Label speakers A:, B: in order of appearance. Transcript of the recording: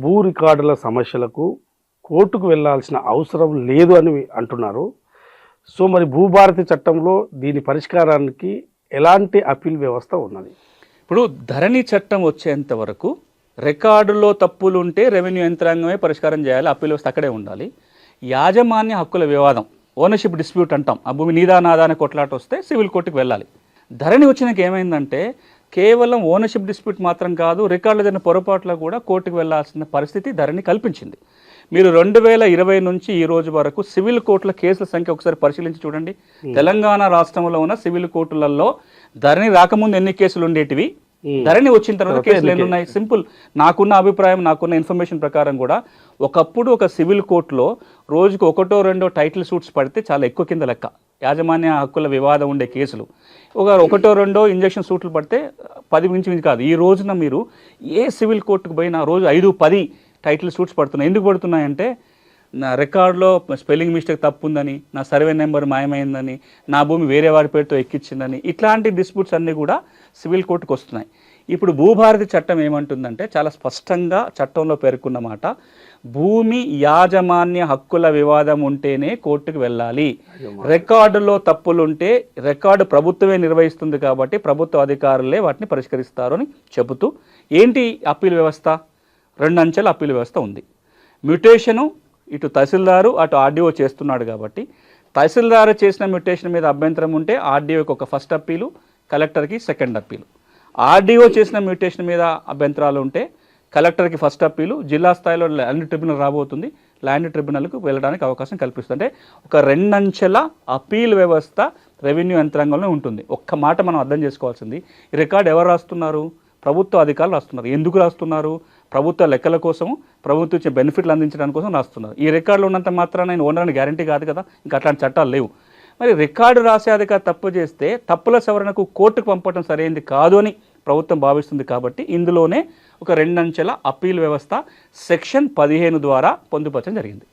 A: భూ రికార్డుల సమస్యలకు కోర్టుకు వెళ్ళాల్సిన అవసరం లేదు అని అంటున్నారు. సో మరి భూభారతి చట్టంలో దీని పరిష్కారానికి ఎలాంటి అప్పీల్ వ్యవస్థ ఉన్నది?
B: ఇప్పుడు ధరణి చట్టం వచ్చేంత వరకు రికార్డులో తప్పులు ఉంటే రెవెన్యూ యంత్రాంగమే పరిష్కారం చేయాలి, అప్పీల్ వ్యవస్థ అక్కడే ఉండాలి. యాజమాన్య హక్కుల వివాదం, ఓనర్షిప్ డిస్ప్యూట్ అంటాం, ఆ భూమి నీదా నాదా అని కొట్లాట వస్తే సివిల్ కోర్టుకు వెళ్ళాలి. ధరణి వచ్చినాక ఏమైందంటే కేవలం ఓనర్షిప్ డిస్ప్యూట్ మాత్రం కాదు, రికార్డులు జరిగిన పొరపాట్ల కూడా కోర్టుకు వెళ్లాల్సిన పరిస్థితి ధరణి కల్పించింది. మీరు 2020 నుంచి ఈ రోజు వరకు సివిల్ కోర్టుల కేసుల సంఖ్య ఒకసారి పరిశీలించి చూడండి. తెలంగాణ రాష్ట్రంలో ఉన్న సివిల్ కోర్టులలో ధరణి రాకముందు ఎన్ని కేసులు ఉండేటివి, ధరణి వచ్చిన తర్వాత కేసులు ఎన్ని ఉన్నాయి? సింపుల్. నాకున్న అభిప్రాయం, నాకున్న ఇన్ఫర్మేషన్ ప్రకారం కూడా ఒకప్పుడు ఒక సివిల్ కోర్టులో రోజుకు 1-2 టైటిల్ సూట్స్ పడితే చాలా ఎక్కువ కింద లెక్క. యాజమాన్య హక్కుల వివాదం ఉండే కేసులు ఒక 1-2 ఇంజక్షన్ సూట్లు పడితే 10 మించి కాదు. ఈ రోజున మీరు ఏ సివిల్ కోర్టుకు పోయినా రోజు 5-10 టైటిల్ సూట్స్ పడుతున్నాయి. ఎందుకు పడుతున్నాయంటే నా రికార్డులో స్పెల్లింగ్ మిస్టేక్ తప్పు ఉందని, నా సర్వే నెంబర్ మాయమైందని, నా భూమి వేరే వారి పేరుతో ఎక్కించిందని, ఇట్లాంటి డిస్ప్యూట్స్ అన్నీ కూడా సివిల్ కోర్టుకు వస్తున్నాయి. ఇప్పుడు భూభారతి చట్టం ఏమంటుందంటే చాలా స్పష్టంగా చట్టంలో పేర్కొన్న మాట, భూమి యాజమాన్య హక్కుల వివాదం ఉంటేనే కోర్టుకు వెళ్ళాలి. రికార్డులో తప్పులుంటే రికార్డు ప్రభుత్వమే నిర్వహిస్తుంది కాబట్టి ప్రభుత్వ అధికారులే వాటిని పరిష్కరిస్తారు అని చెబుతూ, ఏంటి అప్పీల్ వ్యవస్థ? 2 అంచెల అప్పీల్ వ్యవస్థ ఉంది. మ్యూటేషను ఇటు తహసీల్దారు అటు ఆర్డీఓ చేస్తున్నాడు కాబట్టి తహసీల్దారు చేసిన మ్యూటేషన్ మీద అభ్యంతరం ఉంటే ఆర్డీఓకి ఒక ఫస్ట్ అప్పీలు, కలెక్టర్కి సెకండ్ అప్పీలు. ఆర్డీఓ చేసిన మ్యూటేషన్ మీద అభ్యంతరాలు ఉంటే కలెక్టర్కి ఫస్ట్ అప్పీలు, జిల్లా స్థాయిలో ల్యాండ్ ట్రిబ్యునల్ రాబోతుంది, ల్యాండ్ ట్రిబ్యునల్కు వెళ్ళడానికి అవకాశం కల్పిస్తుంది. అంటే ఒక 2 అంచెల అప్పీల్ వ్యవస్థ రెవెన్యూ యంత్రాంగంలో ఉంటుంది. ఒక్క మాట మనం అర్థం చేసుకోవాల్సింది, ఈ రికార్డు ఎవరు రాస్తున్నారు? ప్రభుత్వ అధికారులు రాస్తున్నారు. ఎందుకు రాస్తున్నారు? ప్రభుత్వ లెక్కల కోసం, ప్రభుత్వం ఇచ్చే బెనిఫిట్లు అందించడానికి కోసం రాస్తున్నారు. ఈ రికార్డులో ఉన్నంత మాత్రాన నేను ఓనర్ అని గ్యారంటీ కాదు కదా, ఇంకా అట్లాంటి చట్టాలు లేవు. మరి రికార్డు రాసే అధికారి తప్పు చేస్తే తప్పుల సవరణకు కోర్టుకు పంపడం సరైనది కాదు అని ప్రభుత్వం భావిస్తుంది. కాబట్టి ఇందులోనే ఒక 2 అంచెల అప్పీల్ వ్యవస్థ సెక్షన్ 15 ద్వారా పొందుపరచడం జరిగింది.